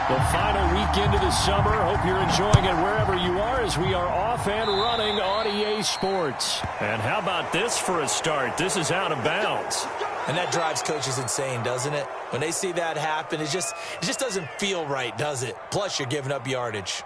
The final weekend of the summer. Hope you're enjoying it wherever you are as we are off and running on EA Sports. And how about this for a start? This is out of bounds. And that drives coaches insane, doesn't it? When they see that happen, it just doesn't feel right, does it? Plus, you're giving up yardage.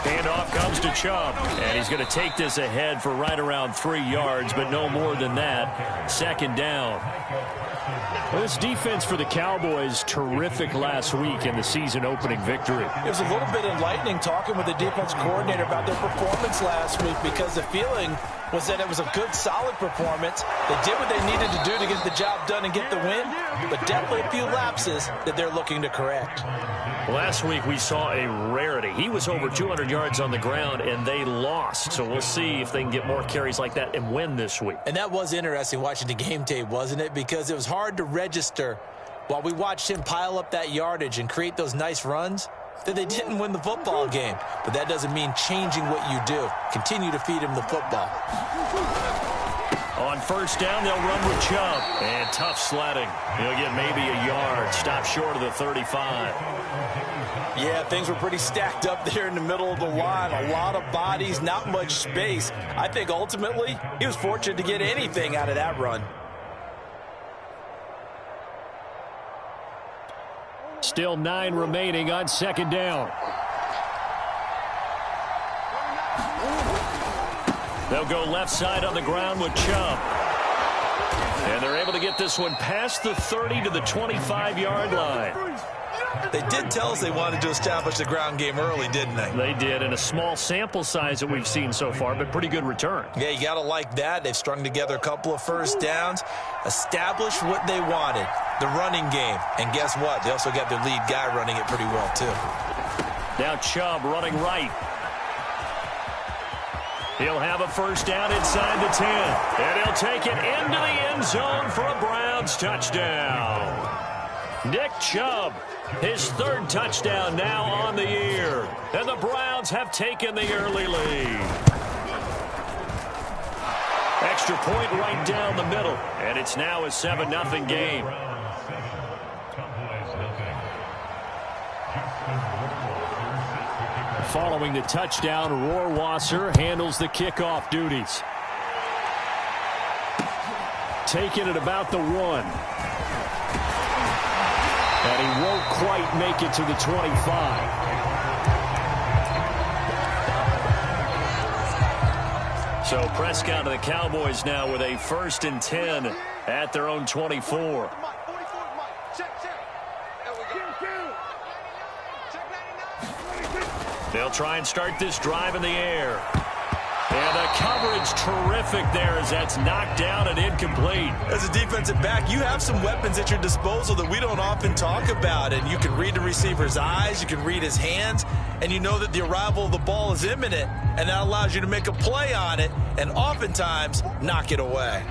Handoff comes to Chubb, and he's going to take this ahead for right around 3 yards, but no more than that. Second down. Well, this defense for the Cowboys, terrific last week in the season-opening victory. It was a little bit enlightening talking with the defense coordinator about their performance last week because the feeling was that it was a good, solid performance. They did what they needed to do to get the job done and get the win, but definitely a few lapses that they're looking to correct. Last week we saw a rarity. He was over 200 yards on the ground, and they lost. So we'll see if they can get more carries like that and win this week. And that was interesting watching the game tape, wasn't it? Because it was hard to register while we watched him pile up that yardage and create those nice runs that they didn't win the football game. But that doesn't mean changing what you do. Continue to feed him the football. On first down, they'll run with Chubb. And tough sledding. He'll get maybe a yard. Stop short of the 35. Yeah, things were pretty stacked up there in the middle of the line. A lot of bodies, not much space. I think ultimately he was fortunate to get anything out of that run. Still 9 remaining on second down. They'll go left side on the ground with Chubb. And they're able to get this one past the 30 to the 25-yard line. They did tell us they wanted to establish the ground game early, didn't they? They did, in a small sample size that we've seen so far, but pretty good return. Yeah, you got to like that. They've strung together a couple of first downs, established what they wanted, the running game. And guess what? They also got their lead guy running it pretty well, too. Now Chubb running right. He'll have a first down inside the 10. And he'll take it into the end zone for a Browns touchdown. Nick Chubb, his 3rd touchdown now on the year. And the Browns have taken the early lead. Extra point right down the middle. And it's now a 7-0 game. Following the touchdown, Rohrwasser handles the kickoff duties. Taking it about the 1. And he won't quite make it to the 25. So Prescott and the Cowboys now with a 1st and 10 at their own 24. They'll try and start this drive in the air. And the coverage terrific there as that's knocked down and incomplete. As a defensive back, you have some weapons at your disposal that we don't often talk about. And you can read the receiver's eyes, you can read his hands, and you know that the arrival of the ball is imminent. And that allows you to make a play on it and oftentimes knock it away.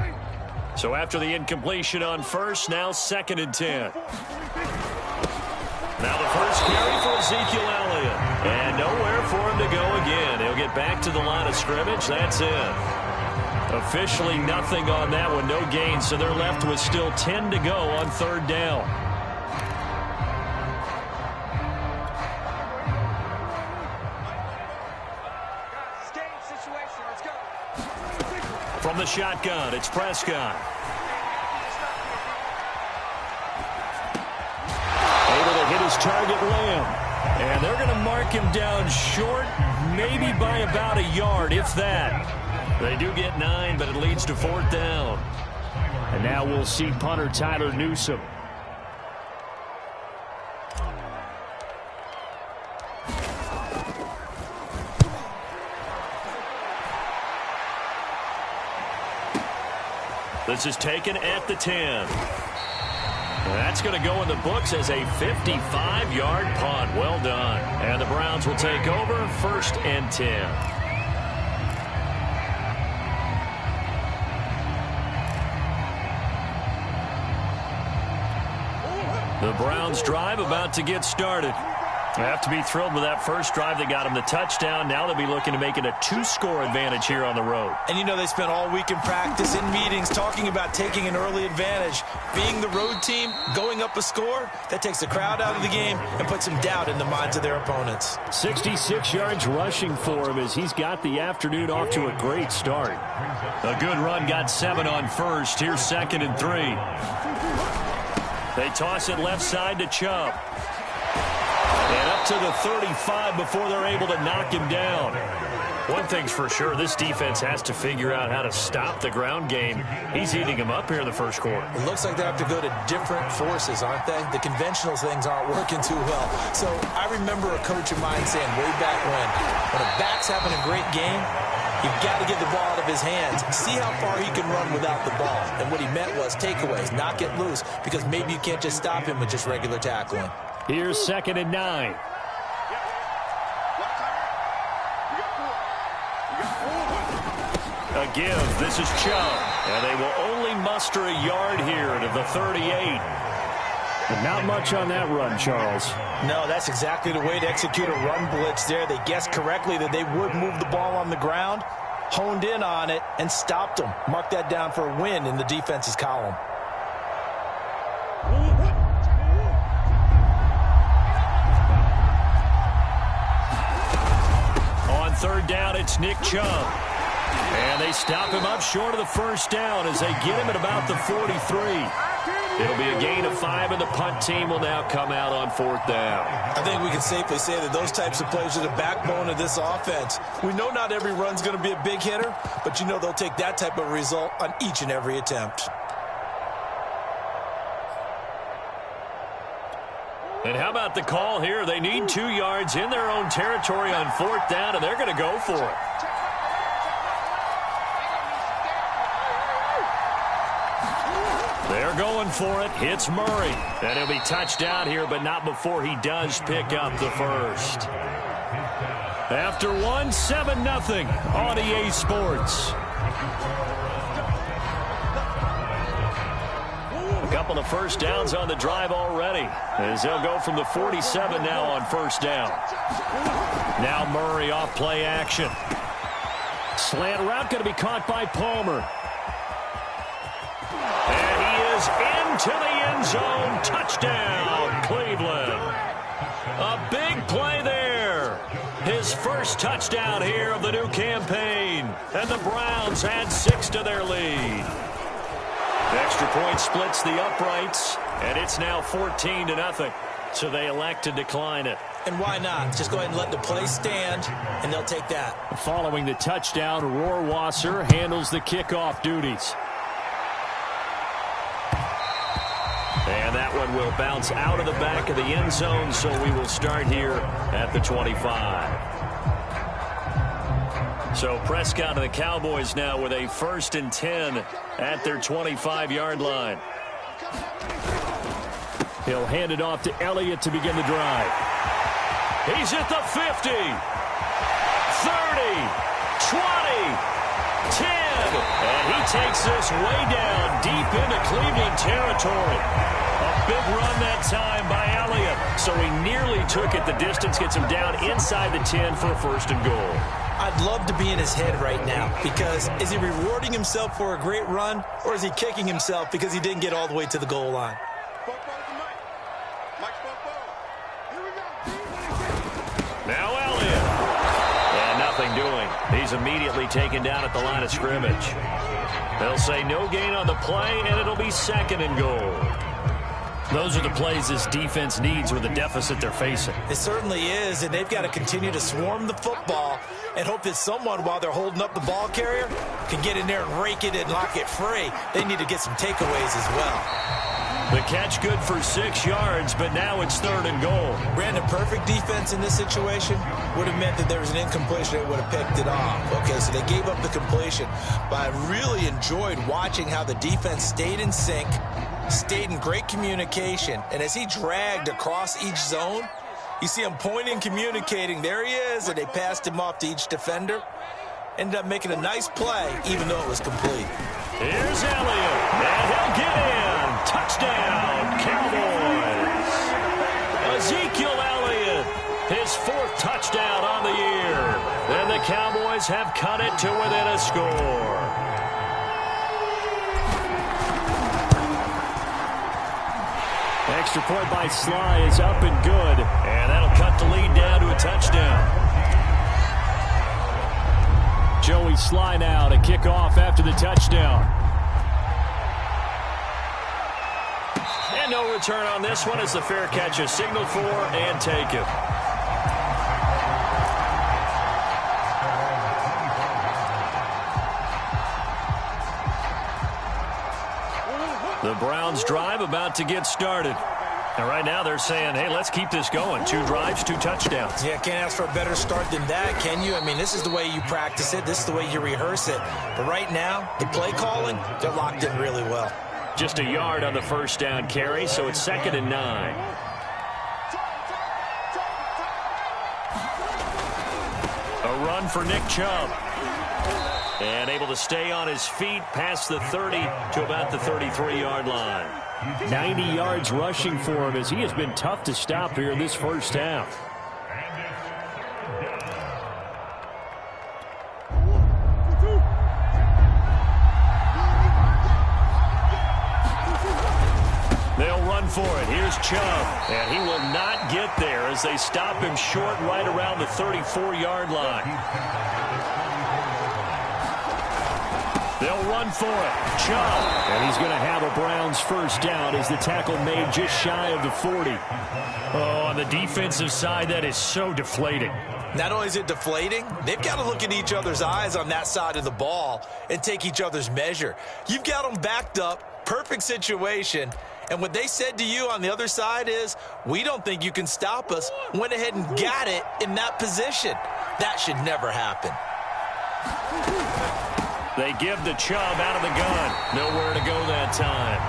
So after the incompletion on first, now 2nd and 10. Now the first carry for Ezekiel Elliott. And nowhere for him to go again. He'll get back to the line of scrimmage. That's it. Officially nothing on that one. No gain. So they're left with still 10 to go on 3rd down. From the shotgun, it's Prescott. Able to hit his target, Lamb. And they're going to mark him down short, maybe by about a yard, if that. They do get 9, but it leads to 4th down. And now we'll see punter Tyler Newsome. This is taken at the 10. That's going to go in the books as a 55-yard punt. Well done. And the Browns will take over 1st and 10. The Browns drive about to get started. They have to be thrilled with that first drive that got them the touchdown. Now they'll be looking to make it a 2-score advantage here on the road. And you know they spent all week in practice, in meetings, talking about taking an early advantage. Being the road team, going up a score, that takes the crowd out of the game and puts some doubt in the minds of their opponents. 66 yards rushing for him as he's got the afternoon off to a great start. A good run got 7 on first. Here's 2nd and 3. They toss it left side to Chubb. And up to the 35 before they're able to knock him down. One thing's for sure, this defense has to figure out how to stop the ground game. He's eating them up here in the first quarter. It looks like they have to go to different forces, aren't they? The conventional things aren't working too well. So I remember a coach of mine saying way back when a back's having a great game, you've got to get the ball out of his hands. See how far he can run without the ball. And what he meant was takeaways, not get loose, because maybe you can't just stop him with just regular tackling. Here's 2nd and 9. A give. This is Chubb. And they will only muster a yard here to the 38. But not much on that run, Charles. No, that's exactly the way to execute a run blitz there. They guessed correctly that they would move the ball on the ground, honed in on it, and stopped them. Mark that down for a win in the defense's column. On 3rd down, it's Nick Chubb. And they stop him up short of the first down as they get him at about the 43. It'll be a gain of 5, and the punt team will now come out on 4th down. I think we can safely say that those types of plays are the backbone of this offense. We know not every run's going to be a big hitter, but you know they'll take that type of result on each and every attempt. And how about the call here? They need 2 yards in their own territory on 4th down, and they're going to go for it. They're going for it. Hits Murray. And he'll be touched down here, but not before he does pick up the first. After 1, 7-0 on EA Sports. A couple of first downs on the drive already, as they'll go from the 47 now on 1st down. Now Murray off play action. Slant route going to be caught by Palmer. And he is into the end zone. Touchdown, Cleveland. A big play there. His first touchdown here of the new campaign. And the Browns add 6 to their lead. The extra point splits the uprights, and it's now 14-0. So they elect to decline it. And why not? Just go ahead and let the play stand, and they'll take that. Following the touchdown, Rohrwasser handles the kickoff duties. And that one will bounce out of the back of the end zone, so we will start here at the 25. So Prescott and the Cowboys now with a 1st and 10 at their 25-yard line. He'll hand it off to Elliott to begin the drive. He's at the 50, 30, 20, 10. And he takes this way down deep into Cleveland territory. A big run that time by Elliott. So he nearly took it the distance, gets him down inside the 10 for a 1st and goal. I'd love to be in his head right now, because is he rewarding himself for a great run, or is he kicking himself because he didn't get all the way to the goal line? Now Elliott. And nothing doing. He's immediately taken down at the line of scrimmage. They'll say no gain on the play, and it'll be 2nd and goal. Those are the plays this defense needs with the deficit they're facing. It certainly is, and they've got to continue to swarm the football and hope that someone, while they're holding up the ball carrier, can get in there and rake it and lock it free. They need to get some takeaways as well. The catch good for 6 yards, but now it's 3rd and goal. Brandon, perfect defense in this situation would have meant that there was an incompletion. They would have picked it off. Okay, so they gave up the completion. But I really enjoyed watching how the defense stayed in sync, stayed in great communication, and as he dragged across each zone, you see him pointing, communicating. There he is, and they passed him off to each defender. Ended up making a nice play, even though it was complete. Here's Elliott, and he'll get in. Touchdown, Cowboys. Ezekiel Elliott, his 4th touchdown on the year. And the Cowboys have cut it to within a score. Extra point by Sly is up and good, and that'll cut the lead down to a touchdown. Joey Sly now to kick off after the touchdown. And no return on this one as the fair catch is signaled for and taken. The Browns drive about to get started. And right now they're saying, hey, let's keep this going. 2 drives, 2 touchdowns. Yeah, can't ask for a better start than that, can you? I mean, this is the way you practice it. This is the way you rehearse it. But right now, the play calling, they're locked in really well. Just a yard on the first down carry, so it's 2nd and 9. A run for Nick Chubb. And able to stay on his feet past the 30 to about the 33-yard line. 90 yards rushing for him as he has been tough to stop here in this first half. They'll run for it. Here's Chubb. And he will not get there as they stop him short right around the 34-yard line. They'll run for it. Chubb. And he's going to have a Browns first down as the tackle made just shy of the 40. Oh, on the defensive side, that is so deflating. Not only is it deflating, they've got to look in each other's eyes on that side of the ball and take each other's measure. You've got them backed up, perfect situation, and what they said to you on the other side is, we don't think you can stop us. Went ahead and got it in that position. That should never happen. They give the Chubb out of the gun. Nowhere to go that time.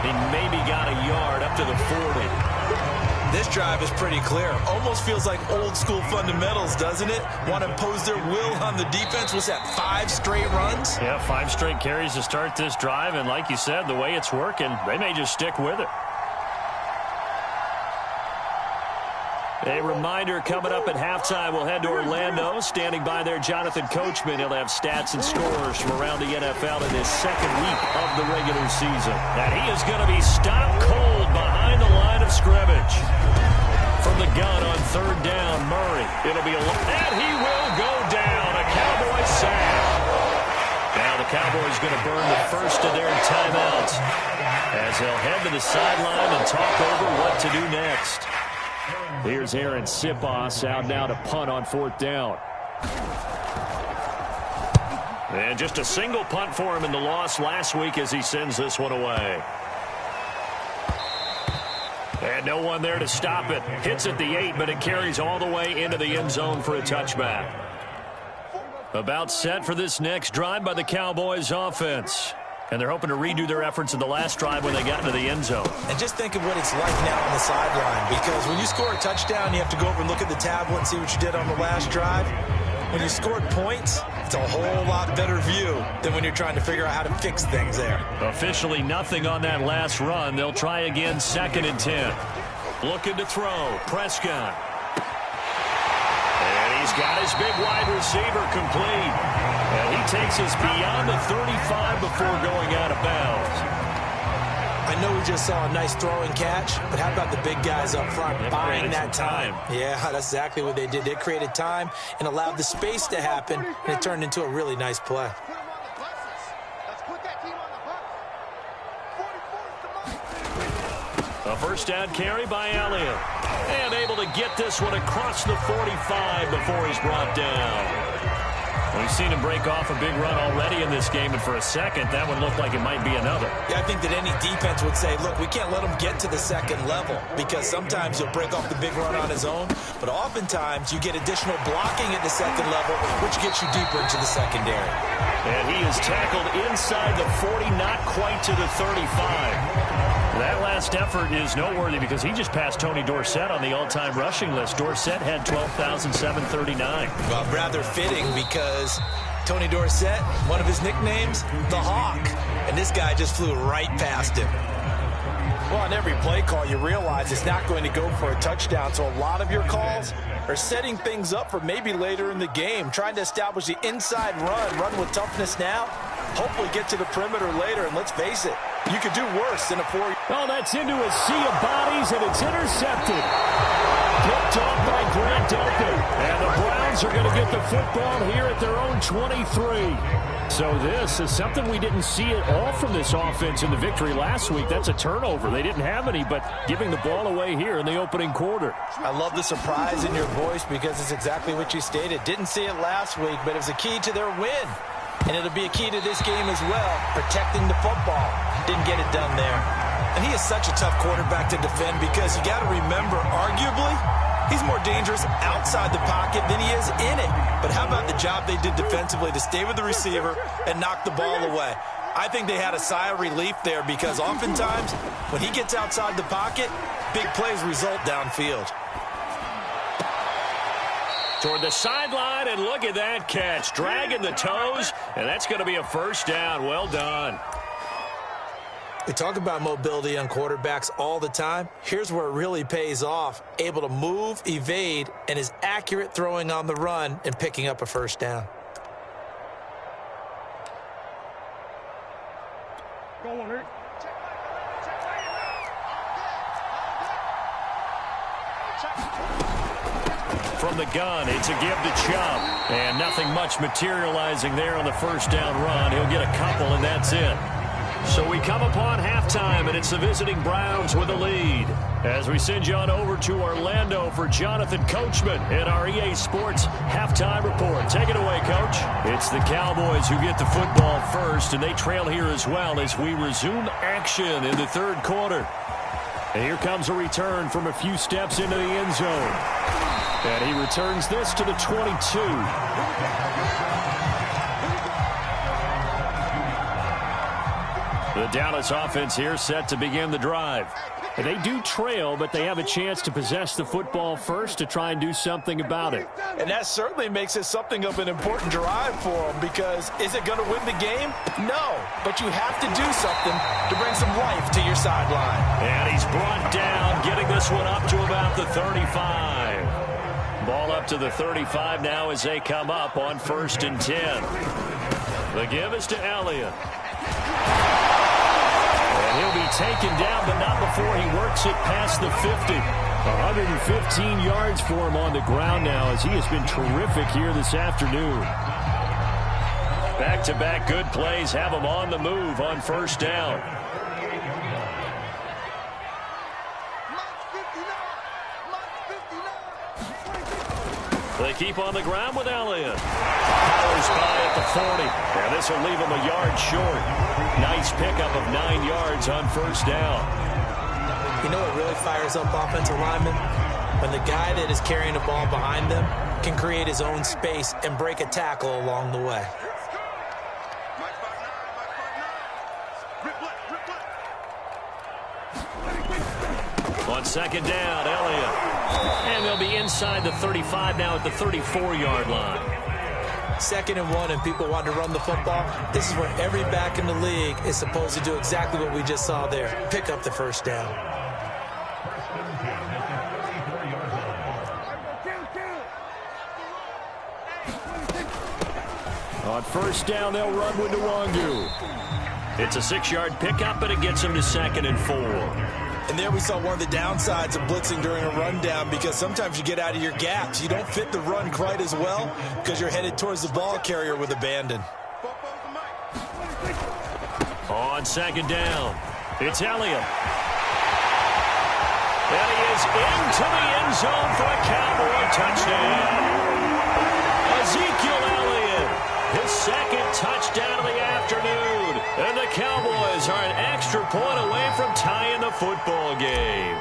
He maybe got a yard up to the 40. This drive is pretty clear. Almost feels like old school fundamentals, doesn't it? Want to impose their will on the defense. What's that, 5 straight runs? Yeah, 5 straight carries to start this drive. And like you said, the way it's working, they may just stick with it. A reminder coming up at halftime, we'll head to Orlando. Standing by there, Jonathan Coachman. He'll have stats and scores from around the NFL in his 2nd week of the regular season. And he is going to be stopped cold behind the line of scrimmage. From the gun on 3rd down, Murray. It'll be and he will go down. A Cowboy sack. Now the Cowboys going to burn the first of their timeouts as they'll head to the sideline and talk over what to do next. Here's Aaron Sipos out now to punt on 4th down. And just a single punt for him in the loss last week as he sends this one away. And no one there to stop it. Hits at the 8, but it carries all the way into the end zone for a touchback. About set for this next drive by the Cowboys offense. And they're hoping to redo their efforts in the last drive when they got into the end zone. And just think of what it's like now on the sideline. Because when you score a touchdown, you have to go over and look at the tablet and see what you did on the last drive. When you scored points, it's a whole lot better view than when you're trying to figure out how to fix things there. Officially nothing on that last run. They'll try again 2nd and 10. Looking to throw. Prescott. And he's got his big wide receiver complete. And he takes us beyond the 35 before going out of bounds. I know we just saw a nice throwing catch, but how about the big guys up front buying that time? Yeah, that's exactly what they did. They created time and allowed the space to happen, and it turned into a really nice play. A first down carry by Elliott. And able to get this one across the 45 before he's brought down. We've seen him break off a big run already in this game, and for a second, that one looked like it might be another. Yeah, I think that any defense would say, look, we can't let him get to the second level, because sometimes he'll break off the big run on his own, but oftentimes you get additional blocking at the second level, which gets you deeper into the secondary. And he is tackled inside the 40, not quite to the 35. That last effort is noteworthy because he just passed Tony Dorsett on the all-time rushing list. Dorsett had 12,739. Well, rather fitting because Tony Dorsett, one of his nicknames, the Hawk. And this guy just flew right past him. Well, on every play call, you realize it's not going to go for a touchdown. So a lot of your calls are setting things up for maybe later in the game, trying to establish the inside run with toughness now, hopefully get to the perimeter later. And let's face it, you could do worse than a 4. Oh, that's into a sea of bodies, and it's intercepted. Picked off by Grant Delpit. And the Browns are going to get the football here at their own 23. So this is something we didn't see at all from this offense in the victory last week. That's a turnover. They didn't have any, but giving the ball away here in the opening quarter. I love the surprise in your voice because it's exactly what you stated. Didn't see it last week, but it was a key to their win. And it'll be a key to this game as well, protecting the football. Didn't get it done there. And he is such a tough quarterback to defend because you got to remember, arguably, he's more dangerous outside the pocket than he is in it. But how about the job they did defensively to stay with the receiver and knock the ball away? I think they had a sigh of relief there because oftentimes when he gets outside the pocket, big plays result downfield. Toward the sideline, and look at that catch. Dragging the toes, and that's going to be a first down. Well done. We talk about mobility on quarterbacks all the time. Here's where it really pays off. Able to move, evade, and is accurate throwing on the run and picking up a first down. Go on, Rick. From the gun, it's a give to Chubb. And nothing much materializing there on the first down run. He'll get a couple, and that's it. So we come upon halftime, and it's the visiting Browns with a lead. As we send you on over to Orlando for Jonathan Coachman at our EA Sports Halftime Report. Take it away, Coach. It's the Cowboys who get the football first, and they trail here as well as we resume action in the third quarter. And here comes a return from a few steps into the end zone. And he returns this to the 22. The Dallas offense here set to begin the drive. And they do trail, but they have a chance to possess the football first to try and do something about it. And that certainly makes it something of an important drive for them because is it going to win the game? No, but you have to do something to bring some life to your sideline. And he's brought down, getting this one up to about the 35. Ball up to the 35 now as they come up on 1st and 10. The give is to Elliott. And he'll be taken down, but not before he works it past the 50. 115 yards for him on the ground now as he has been terrific here this afternoon. Back-to-back good plays have him on the move on 1st down. They keep on the ground with Elliott. Powers by at the 40. And this will leave him a yard short. Nice pickup of 9 yards on 1st down. You know what really fires up offensive linemen? When the guy that is carrying the ball behind them can create his own space and break a tackle along the way. On 2nd down, Elliott. And they'll be inside the 35 now at the 34-yard line. 2nd and 1 and people want to run the football. This is where every back in the league is supposed to do exactly what we just saw there. Pick up the first down. On 1st down, they'll run with Nwangu. It's a 6-yard pickup, and it gets him to 2nd and 4. And there we saw one of the downsides of blitzing during a rundown because sometimes you get out of your gaps. You don't fit the run quite as well because you're headed towards the ball carrier with abandon. On 2nd down, it's Elliott. And he is into the end zone for a Cowboy touchdown. Ezekiel Elliott, his second touchdown of the afternoon. And the Cowboys are an extra point away from tying the football game.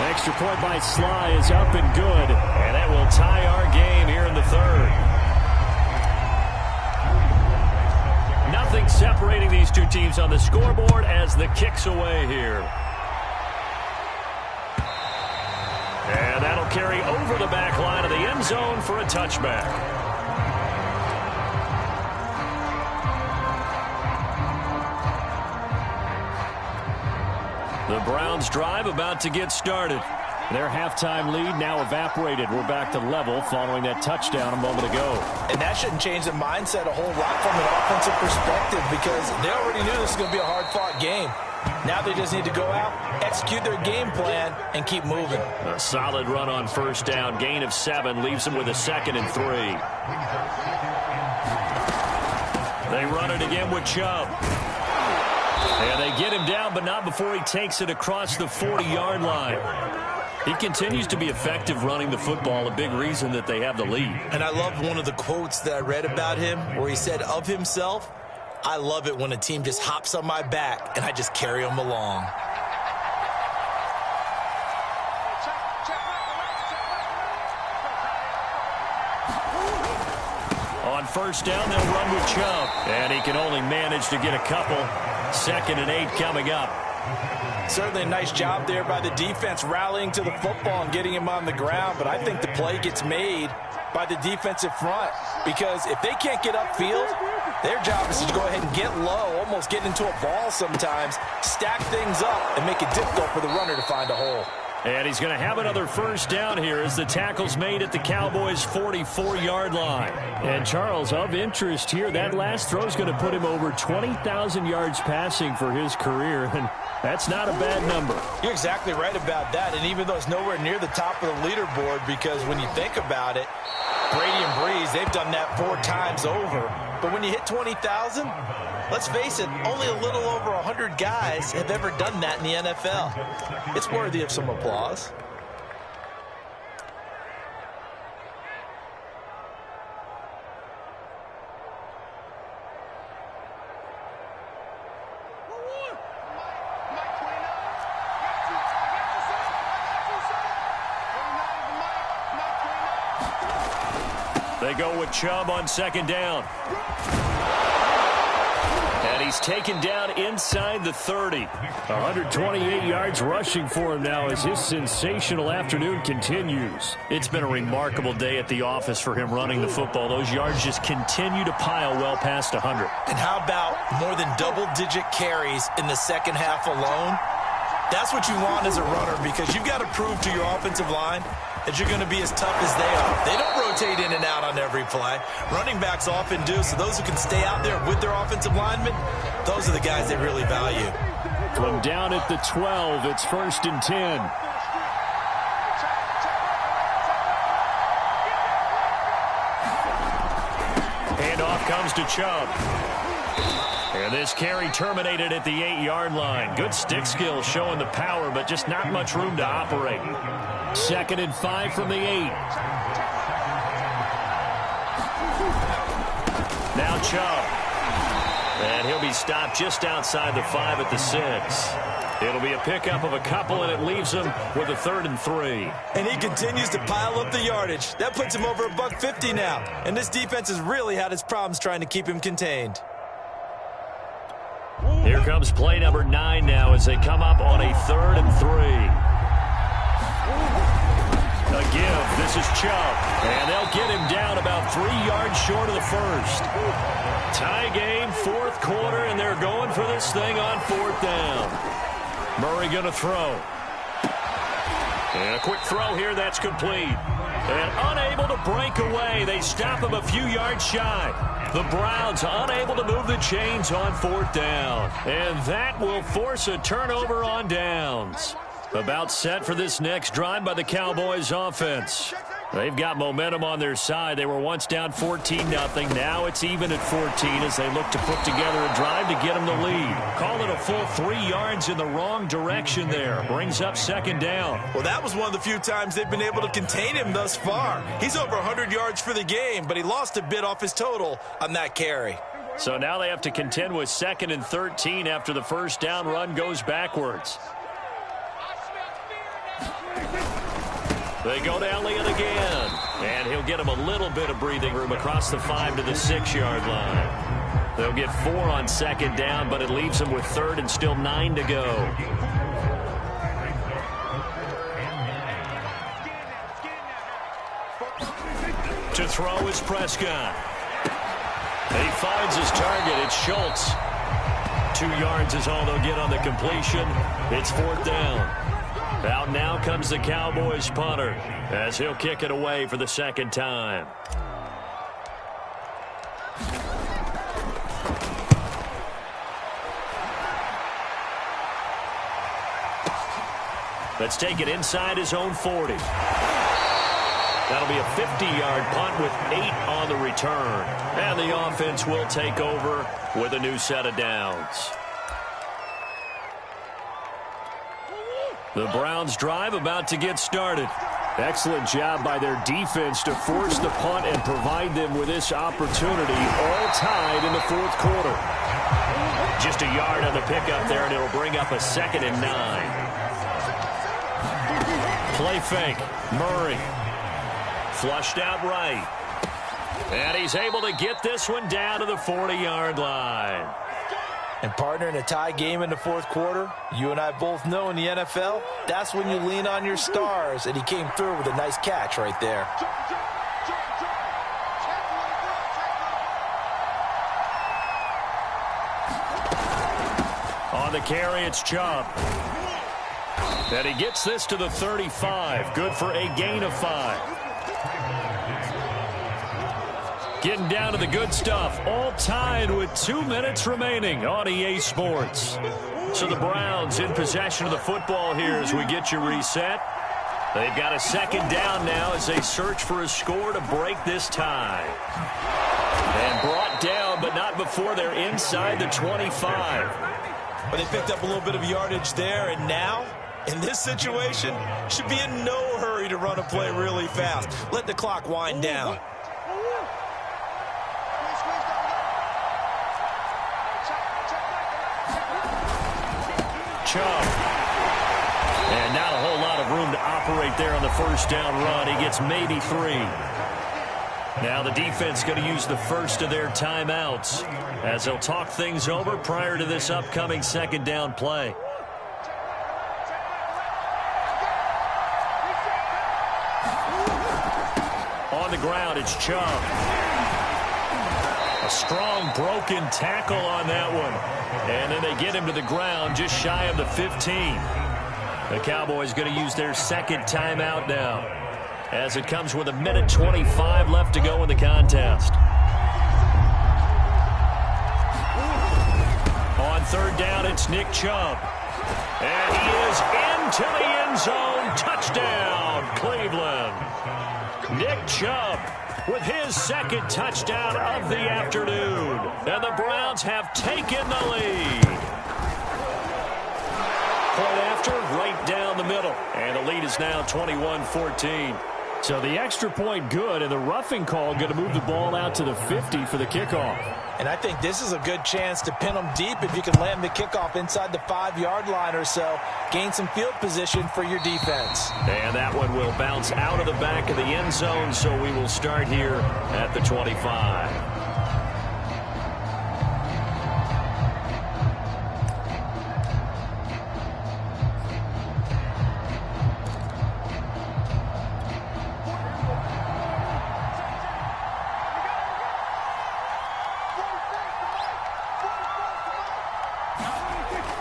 Extra point by Sly is up and good. And that will tie our game here in the third. Nothing separating these two teams on the scoreboard as the kick's away here. And that'll carry over the back line of the end zone for a touchback. The Browns drive about to get started. Their halftime lead now evaporated. We're back to level following that touchdown a moment ago. And that shouldn't change the mindset a whole lot from an offensive perspective because they already knew this was going to be a hard-fought game. Now they just need to go out, execute their game plan, and keep moving. A solid run on first down. Gain of 7 leaves them with a 2nd and 3. They run it again with Chubb. And they get him down, but not before he takes it across the 40-yard line. He continues to be effective running the football, a big reason that they have the lead. And I love one of the quotes that I read about him where he said of himself, "I love it when a team just hops on my back and I just carry them along." On first down, they'll run with Chubb. And he can only manage to get a couple. 2nd and 8 coming up. Certainly a nice job there by the defense rallying to the football and getting him on the ground. But I think the play gets made by the defensive front because if they can't get upfield, their job is to go ahead and get low, almost get into a ball sometimes, stack things up, and make it difficult for the runner to find a hole. And he's going to have another first down here as the tackle's made at the Cowboys' 44-yard line. And Charles, of interest here, that last throw is going to put him over 20,000 yards passing for his career, and that's not a bad number. You're exactly right about that, and even though it's nowhere near the top of the leaderboard, because when you think about it, Brady and Breeze, they've done that 4 times over. But when you hit 20,000, let's face it, only a little over 100 guys have ever done that in the NFL. It's worthy of some applause. They go with Chubb on 2nd down. And he's taken down inside the 30. 128 yards rushing for him now as his sensational afternoon continues. It's been a remarkable day at the office for him running the football. Those yards just continue to pile well past 100. And how about more than double-digit carries in the second half alone? That's what you want as a runner because you've got to prove to your offensive line that you're going to be as tough as they are. They don't rotate in and out on every play. Running backs often do, so those who can stay out there with their offensive linemen, those are the guys they really value. From down at the 12, it's 1st and 10. Handoff comes to Chubb. And this carry terminated at the 8-yard line. Good stick skill showing the power, but just not much room to operate. 2nd and 5 from the 8. Now Chubb. And he'll be stopped just outside the 5 at the 6. It'll be a pickup of a couple, and it leaves him with a 3rd and 3. And he continues to pile up the yardage. That puts him over $150 now. And this defense has really had its problems trying to keep him contained. Here comes play number 9 now as they come up on a 3rd and 3. A give. This is Chubb. And they'll get him down about 3 yards short of the 1st. Tie game, 4th quarter, and they're going for this thing on 4th down. Murray going to throw. And a quick throw here, that's complete. And unable to break away. They stop him a few yards shy. The Browns unable to move the chains on 4th down. And that will force a turnover on downs. About set for this next drive by the Cowboys offense. They've got momentum on their side. They were once down 14-0. Now it's even at 14 as they look to put together a drive to get them the lead. Call it a full 3 yards in the wrong direction there. Brings up second down. Well, that was one of the few times they've been able to contain him thus far. He's over 100 yards for the game, but he lost a bit off his total on that carry. So now they have to contend with 2nd and 13 after the first down run goes backwards. They go to Elliott again. And he'll get him a little bit of breathing room across the 5 to the 6-yard line. They'll get 4 on second down, but it leaves them with 3rd and still 9 to go. To throw is Prescott. He finds his target. It's Schultz. 2 yards is all they'll get on the completion. It's 4th down. Out now comes the Cowboys punter as he'll kick it away for the 2nd time. Let's take it inside his own 40. That'll be a 50-yard punt with 8 on the return. And the offense will take over with a new set of downs. The Browns drive about to get started. Excellent job by their defense to force the punt and provide them with this opportunity, all tied in the 4th quarter. Just a yard on the pickup there, and it'll bring up a 2nd and 9. Play fake. Murray. Flushed out right. And he's able to get this one down to the 40-yard line. And, partner, in a tie game in the 4th quarter, you and I both know in the NFL, that's when you lean on your stars. And he came through with a nice catch right there. On the carry, it's Chubb. And he gets this to the 35. Good for a gain of 5. Getting down to the good stuff. All tied with 2 minutes remaining on EA Sports. So the Browns in possession of the football here as we get you reset. They've got a 2nd down now as they search for a score to break this tie. And brought down, but not before they're inside the 25. But they picked up a little bit of yardage there, and now, in this situation, should be in no hurry to run a play really fast. Let the clock wind down. Chubb. And not a whole lot of room to operate there on the first down run. He gets maybe 3. Now the defense going to use the first of their timeouts as they'll talk things over prior to this upcoming 2nd down play. On the ground, it's Chubb. A strong broken tackle on that one. And then they get him to the ground just shy of the 15. The Cowboys going to use their 2nd timeout now as it comes with 1:25 left to go in the contest. On 3rd down, it's Nick Chubb. And he is into the end zone. Touchdown, Cleveland. Nick Chubb with his 2nd touchdown of the afternoon. And the Browns have taken the lead. Point after, right down the middle. And the lead is now 21-14. So the extra point good, and the roughing call going to move the ball out to the 50 for the kickoff. And I think this is a good chance to pin them deep if you can land the kickoff inside the 5-yard line or so. Gain some field position for your defense. And that one will bounce out of the back of the end zone, so we will start here at the 25.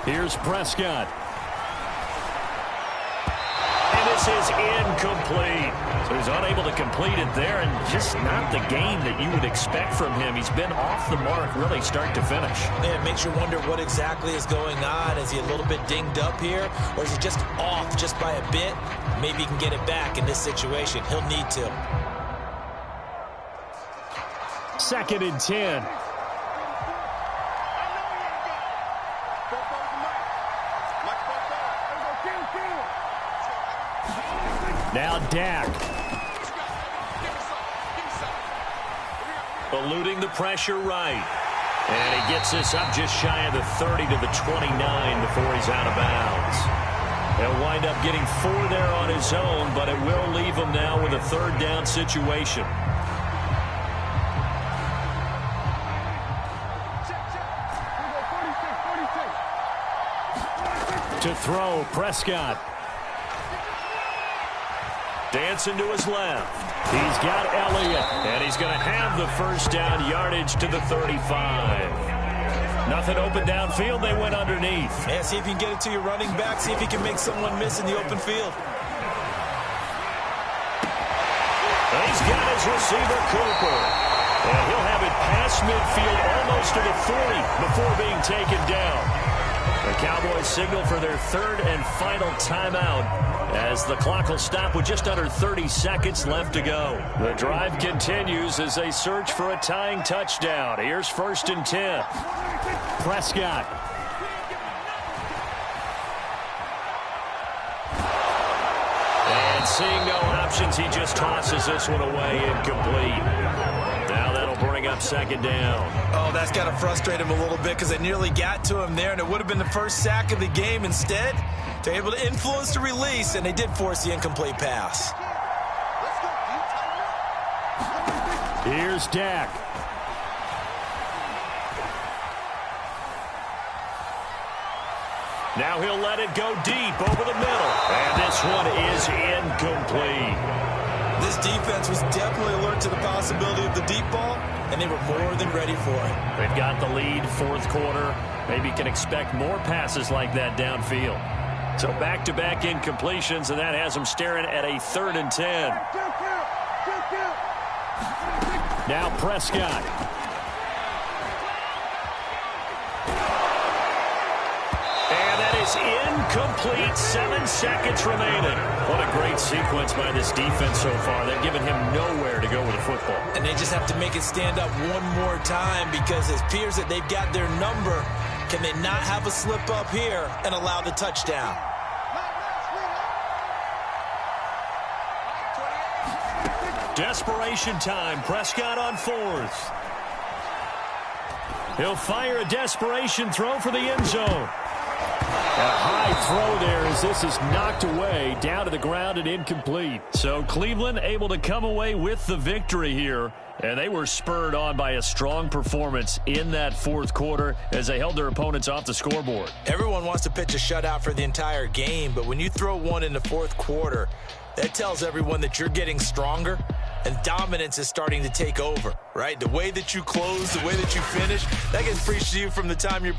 Here's Prescott. And his This is incomplete. So he's unable to complete it there, and just not the game that you would expect from him. He's been off the mark really start to finish. Yeah, it makes you wonder what exactly is going on. Is he a little bit dinged up here, or is he just off just by a bit? Maybe he can get it back in this situation. He'll need to. 2nd and 10. Now Dak. Eluding the pressure right. And he gets this up just shy of the 30 to the 29 before he's out of bounds. He'll wind up getting 4 there on his own, but it will leave him now with a 3rd down situation. To throw, Prescott. Dancing to his left. He's got Elliott, and he's going to have the 1st down yardage to the 35. Nothing open downfield. They went underneath. Yeah, see if you can get it to your running back. See if you can make someone miss in the open field. And he's got his receiver, Cooper. And he'll have it past midfield almost to the 40 before being taken down. The Cowboys signal for their 3rd and final timeout as the clock will stop with just under 30 seconds left to go. The drive continues as they search for a tying touchdown. Here's 1st and 10. Prescott. And seeing no options, he just tosses this one away, incomplete. Now that'll bring up 2nd down. Oh, that's got to frustrate him a little bit because they nearly got to him there, and it would have been the 1st sack of the game. Instead, they're able to influence the release, and they did force the incomplete pass. Here's Dak. Now he'll let it go deep over the middle. And this one is incomplete. This defense was definitely alert to the possibility of the deep ball, and they were more than ready for it. They've got the lead, 4th quarter. Maybe can expect more passes like that downfield. So back-to-back incompletions, and that has them staring at a 3rd and 10. Now Prescott. And that is incomplete. 7 seconds remaining. What a great sequence by this defense so far. They've given him nowhere to go with the football. And they just have to make it stand up one more time because it appears that they've got their number. Can they not have a slip up here and allow the touchdown? Desperation time. Prescott on 4th. He'll fire a desperation throw for the end zone. A high throw there as this is knocked away down to the ground and incomplete. So Cleveland able to come away with the victory here. And they were spurred on by a strong performance in that 4th quarter as they held their opponents off the scoreboard. Everyone wants to pitch a shutout for the entire game, but when you throw one in the 4th quarter, that tells everyone that you're getting stronger and dominance is starting to take over, right? The way that you close, the way that you finish, that can preach to you from the time you're